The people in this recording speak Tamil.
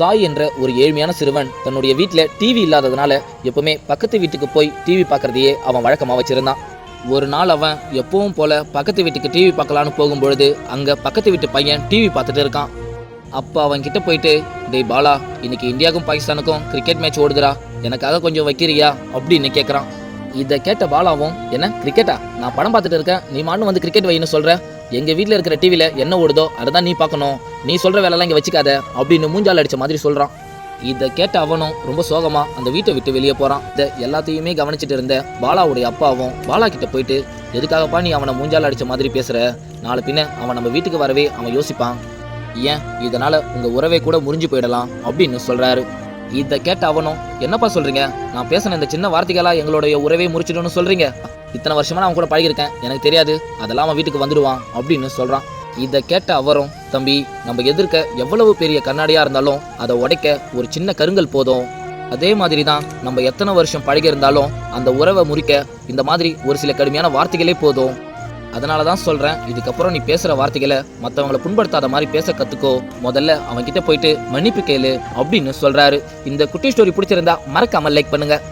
சாய் என்ற ஒரு ஏழ்மையான சிறுவன் தன்னுடைய வீட்டில் டிவி இல்லாததுனால எப்பவுமே பக்கத்து வீட்டுக்கு போய் டிவி பார்க்கறதையே அவன் வழக்கமாக வச்சிருந்தான். ஒரு நாள் அவன் எப்பவும் போல பக்கத்து வீட்டுக்கு டிவி பார்க்கலான்னு போகும்பொழுது அங்கே பக்கத்து வீட்டு பையன் டிவி பார்த்துட்டு இருக்கான். அப்போ அவன் கிட்ட போயிட்டு, டேய் பாலா, இன்னைக்கு இந்தியாவுக்கும் பாகிஸ்தானுக்கும் கிரிக்கெட் மேட்ச் ஓடுதுடா, எனக்காக கொஞ்சம் வைக்கிறியா அப்படின்னு கேட்குறான். இதை கேட்ட பாலாவும், என்ன கிரிக்கெட்டா, நான் படம் பார்த்துட்டு இருக்கேன், நீ மாட்டு வந்து கிரிக்கெட் வைன்னு சொல்கிற, எங்கள் வீட்டில் இருக்கிற டிவியில் என்ன ஓடுதோ அதை தான் நீ பார்க்கணும், நீ சொல்கிற வேலைலாம் இங்கே வச்சுக்காத அப்படின்னு மூஞ்சால் அடித்த மாதிரி சொல்கிறான். இதை கேட்ட அவனும் ரொம்ப சோகமாக அந்த வீட்டை விட்டு வெளியே போகிறான். இதை எல்லாத்தையுமே கவனிச்சுட்டு இருந்த பாலாவுடைய அப்பாவும் பாலா கிட்ட போயிட்டு, எதுக்காகப்பா நீ அவனை மூஞ்சால் அடித்த மாதிரி பேசுகிற, நாளை பின்ன அவன் நம்ம வீட்டுக்கு வரவே அவன் யோசிப்பான், ஏன் இதனால் உங்கள் உறவே கூட முறிஞ்சு போயிடலாம் அப்படின்னு சொல்கிறாரு. இதை கேட்ட அவனும், என்னப்பா சொல்கிறீங்க, நான் பேசின இந்த சின்ன வார்த்தைகளாக எங்களுடைய உறவே முறிச்சிடும்னு சொல்கிறீங்க, இத்தனை வருஷமாக நான் அவன் கூட பழகிருக்கேன், எனக்கு தெரியாது, அதெல்லாம் அவன் வீட்டுக்கு வந்துடுவான் அப்படின்னு சொல்கிறான். இதை கேட்ட அவரும், தம்பி, நம்ம எதிர்க்க எவ்வளவு பெரிய கண்ணாடியாக இருந்தாலும் அதை உடைக்க ஒரு சின்ன கருங்கல் போதும், அதே மாதிரி தான் நம்ம எத்தனை வருஷம் பழகி இருந்தாலும் அந்த உறவை முறிக்க இந்த மாதிரி ஒரு சில கடுமையான வார்த்தைகளே போதும். அதனால தான் சொல்கிறேன், இதுக்கப்புறம் நீ பேசுகிற வார்த்தைகளை மற்றவங்களை புண்படுத்தாத மாதிரி பேச கற்றுக்கோ, முதல்ல அவன்கிட்ட போயிட்டு மன்னிப்பு கேளு அப்படின்னு சொல்கிறாரு. இந்த குட்டி ஸ்டோரி பிடிச்சிருந்தா மறக்காமல் லைக் பண்ணுங்கள்.